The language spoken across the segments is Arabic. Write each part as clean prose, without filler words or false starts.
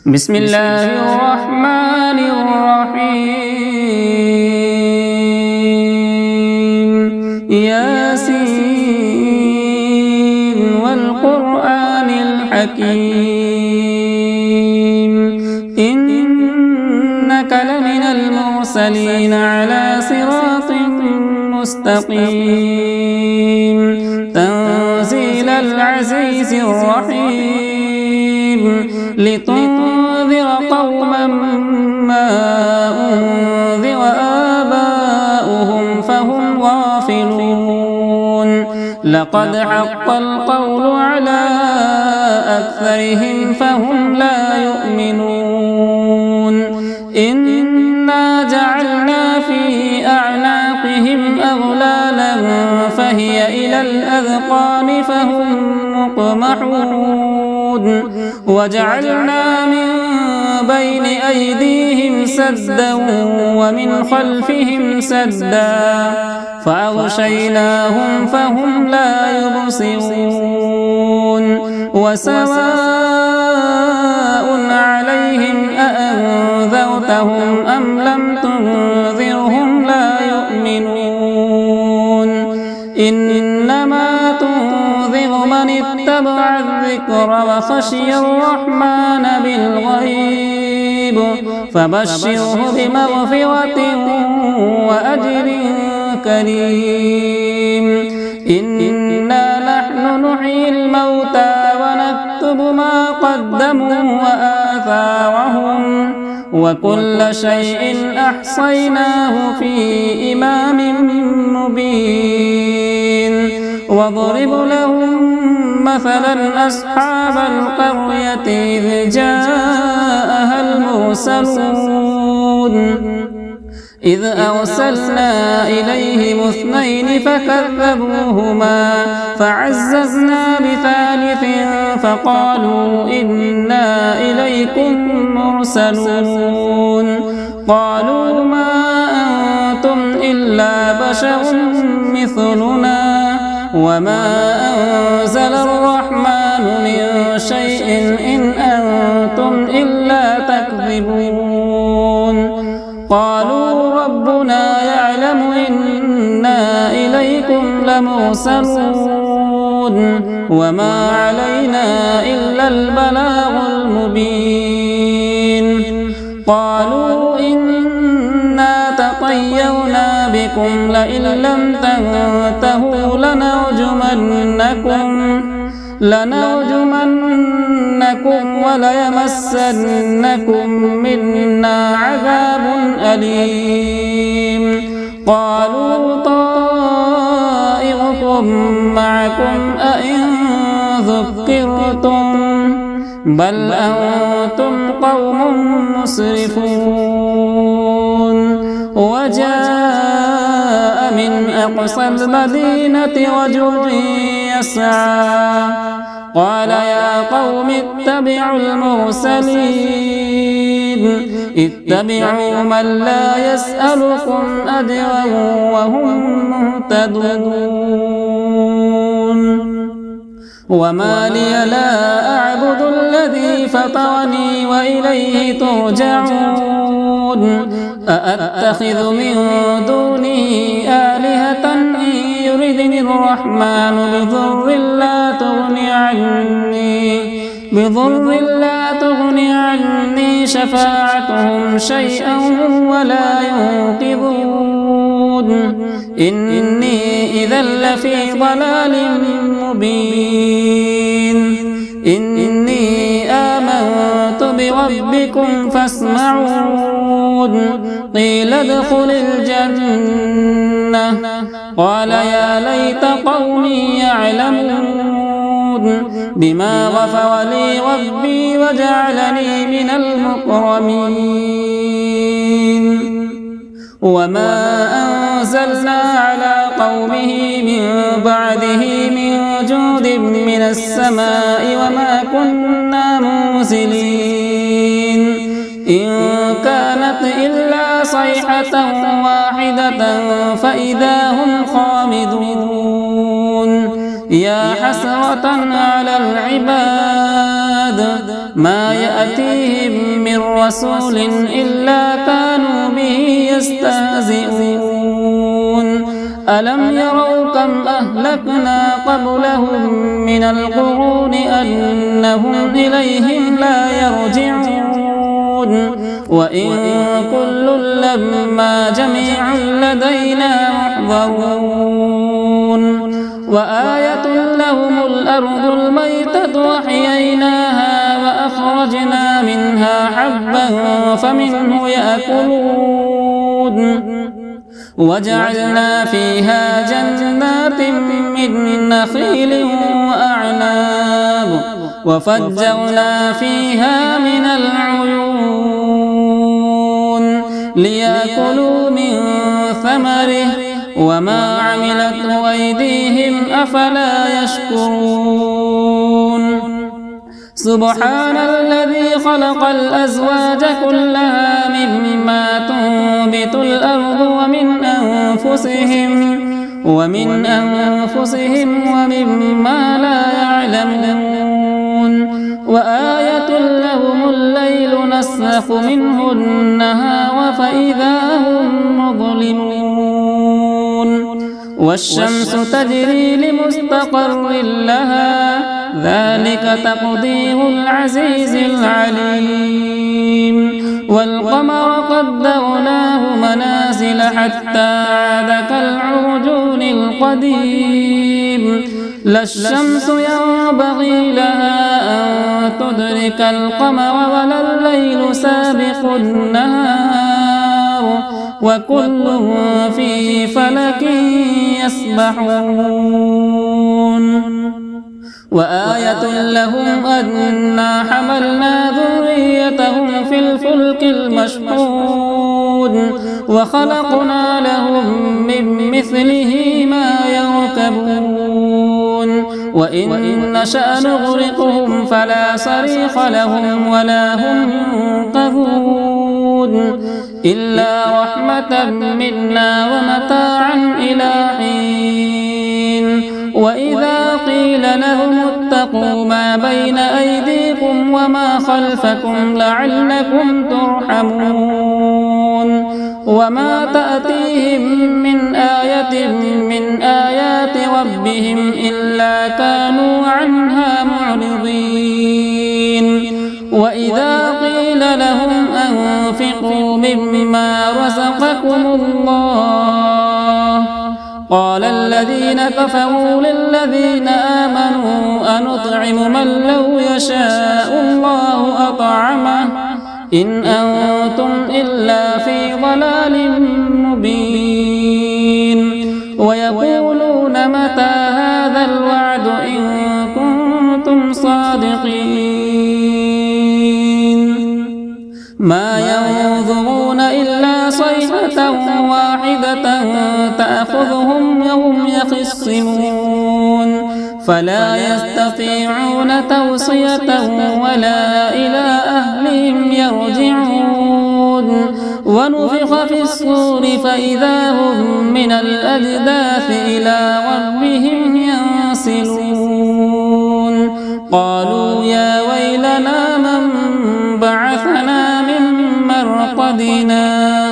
بسم الله الرحمن الرحيم ياسين والقرآن الحكيم إنك لمن المرسلين على صراط مستقيم تنزيل العزيز الرحيم لتنذر قوما ما أنذر آباؤهم فهم غافلون لقد حق القول على أكثرهم فهم لا يؤمنون إنا جعلنا في أعناقهم أغلالا فهي إلى الأذقان فهم مقمحون وجعلنا من بين أيديهم سدا ومن خلفهم سدا فأغشيناهم فهم لا يبصرون وسواء عليهم أأنذرتهم أم لم تنذرهم لا يؤمنون إنما تنذر من اتبع الذكر وخشي الرحمن بالغيب فبشره بمغفرة وأجر كريم إنا نحن نحيي الموتى ونكتب ما قدموا وآثارهم وكل شيء أحصيناه في إمام مبين واضرب لهم مثلا أصحاب القرية إذ جاءها المرسلون إذ أرسلنا إليهم اثنين فكذبوهما فعززنا بثالث فقالوا إنا إليكم مرسلون قالوا ما أنتم إلا بشر مثلنا وما أنزل الرحمن من شيء إن أنتم إلا تكذبون قالوا ربنا يعلم إنا إليكم لمرسلون وما علينا إلا البلاغ المبين قالوا إنا تطيرنا بكم لئن لم تنتهوا لنرجمنكم وليمسنكم منا عذاب أليم قالوا طائركم معكم أئن ذكرتم بل أنتم قوم مسرفون وجاء من أقصى المدينة رجل يسعى قال يا قوم اتبعوا المرسلين اتبعوا من لا يسألكم أجرا وهم مهتدون وما لي لا أعبد الذي فطرني وإليه ترجعون أأتخذ من دونه آلهة إن يردني الرحمن بضر لا تغني عني شفاعتهم شيئا ولا ينقذون إني إذا لفي ضلال مبين إني آمنت بربكم فاسمعون قيل ادخل الجنة قال يا ليت قومي يعلمون بما غفر لي ربي وجعلني من المكرمين وما أنزلنا على قومه من بعده من جود من السماء وما كنا منزلين إن كانت إلا صيحة واحدة فإذا هم خامدون يا حسرة على العباد ما يأتيهم من رسول إلا كانوا به يستهزئون ألم يروا كم أهلكنا قبلهم من القرون أنهم إليهم لا يرجعون وإن كل لما جميع لدينا محضرون وآية لهم الأرض الميتة وأحييناها وأخرجنا منها حبا فمنه يأكلون وجعلنا فيها جنات من نخيل وأعناب وفجرنا فيها من العيون ليأكلوا من ثمره وما عملته أيديهم أفلا يشكرون سبحان الذي خلق الأزواج كلها مما تنبت الأرض ومن أنفسهم ومما لا يعلمون وآية لهم الليل نسلخ منه النهار فإذا هم مظلمون والشمس تجري لمستقر لها ذلك تقدير العزيز العليم والقمر قدرناه منازل حتى عاد كالعرجون القديم لا الشمس ينبغي لها أن تدرك القمر ولا الليل سابق النهار وكل في فلك يسبحون وآية لهم أنا حملنا ذريتهم في الفلك المشحون وخلقنا لهم من مثله ما يركبون وإن نشأ نغرقهم فلا صريخ لهم ولا هم ينقذون إلا رحمة منا ومتاعا إلى حين وإذا قيل لهم اتقوا ما بين أيديكم وما خلفكم لعلكم ترحمون وما تأتيهم من آية من آيات ربهم إلا كانوا عنها معرضين وإذا قيل لهم أنفقوا مما رزقكم الله قال الذين كفروا للذين آمنوا أنطعم من لو يشاء الله أطعمه إن أنتم إلا في ضلال مبين ويقولون متى هذا الوعد إن كنتم صادقين ما ينظرون إلا صيحة واحدة تأخذهم وهم يخصمون فلا يستطيعون توصية ولا إلى أهلهم يرجعون ونفخ في الصور فإذا هم من الأجداث إلى ربهم ينسلون قالوا يا ويلنا من بعثنا من مرقدنا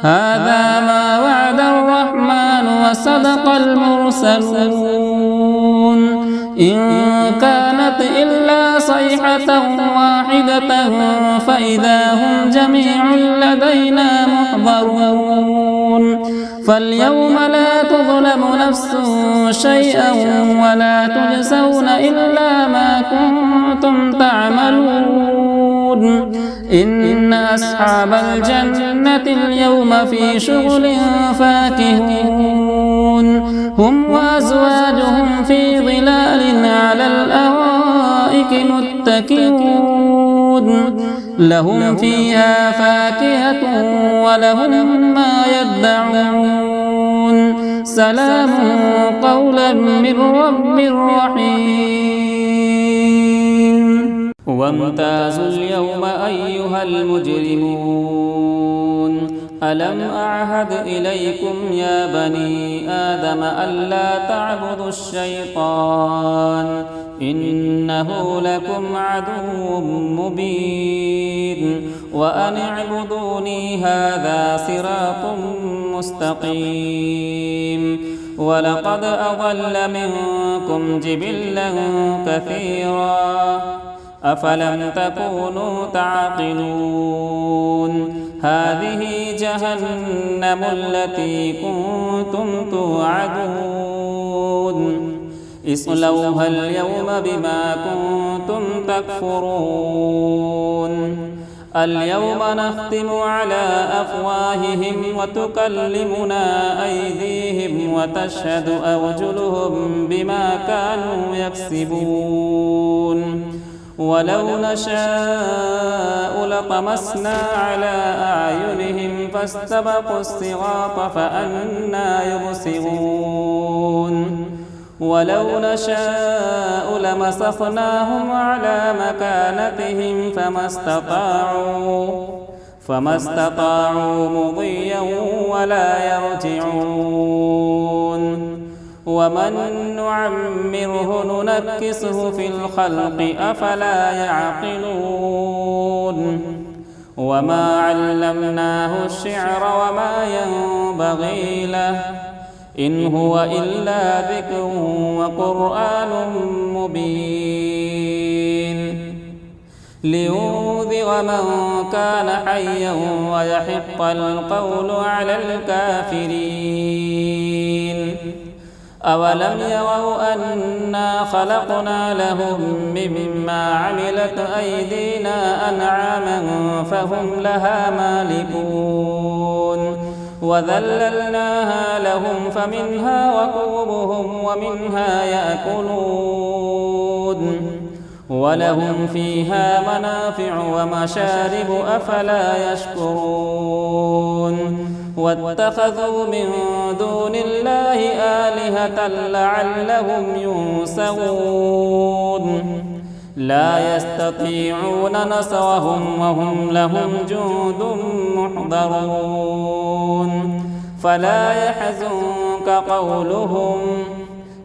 هذا ما وعد الرحمن وصدق المرسلون إن كانت إلا صيحة واحدة فإذا هم جميع لدينا محضرون فاليوم لا تظلم نفس شيئا ولا تجزون إلا ما كنتم تعملون إن أصحاب الجنة اليوم في شغل فاكهون هم وأزواجهم في ظلال على الأرائك متكئون لهم فيها فاكهة ولهم ما يدعون سلام قولا من رب رحيم وامتازوا اليوم أيها المجرمون ألم أعهد إليكم يا بني آدم ألا تعبدوا الشيطان إنه لكم عدو مبين وأن اعبدوني هذا صراط مستقيم ولقد أضل منكم جبلا كثيرا أفلم تكونوا تعقلون هذه جهنم التي كنتم توعدون اصلوها اليوم بما كنتم تكفرون اليوم نختم على أفواههم وتكلمنا أيديهم وتشهد أرجلهم بما كانوا يكسبون ولو نشاء لطمسنا على أعينهم فاستبقوا الصراط فأنى يبصرون ولو نشاء لمسخناهم على مكانتهم فما استطاعوا مضيا ولا يرجعون ومن نعمره ننكسه في الخلق أفلا يعقلون وما علمناه الشعر وما ينبغي له إن هو إلا ذكر وقرآن مبين لينذر من كان حيا ويحق القول على الكافرين أولم يروا أنا خلقنا لهم مما عملت أيدينا أنعاما فهم لها مالكون وذللناها لهم فمنها ركوبهم ومنها يأكلون ولهم فيها منافع ومشارب أفلا يشكرون واتخذوا من دون الله آلهة لعلهم ينصرون لا يستطيعون نصرهم وهم لهم جند محضرون فلا يحزنك قولهم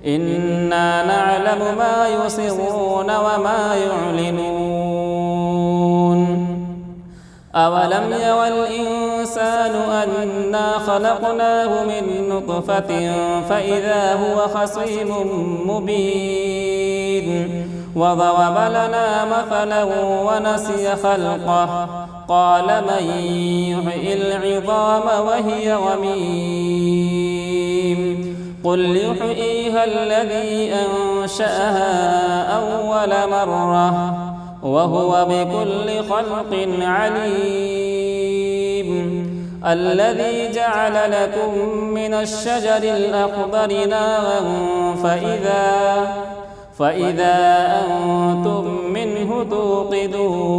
إنا نعلم ما يسرون وما يعلنون أولم ير الإنسان أنا خلقناه من نطفة فإذا هو خصيم مبين وضرب لنا مثلا ونسي خلقه قال من يحيي العظام وهي رميم قل يحييها الذي أنشأها أول مرة وهو بكل خلق عليم الذي جعل لكم من الشجر الأخضر نارا فإذا أنتم منه توقدون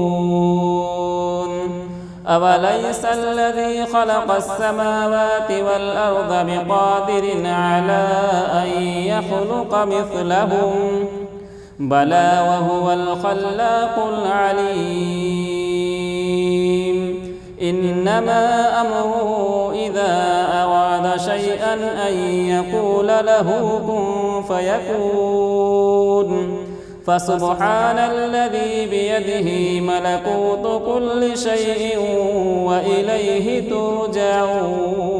أوليس الذي خلق السماوات والأرض بقادر على أن يخلق مثلهم بلى وهو الخلاق العليم إنما أمره إذا أراد شيئا أن يقول له كن فيكون فسبحان الذي بيده ملكوت كل شيء وإليه ترجعون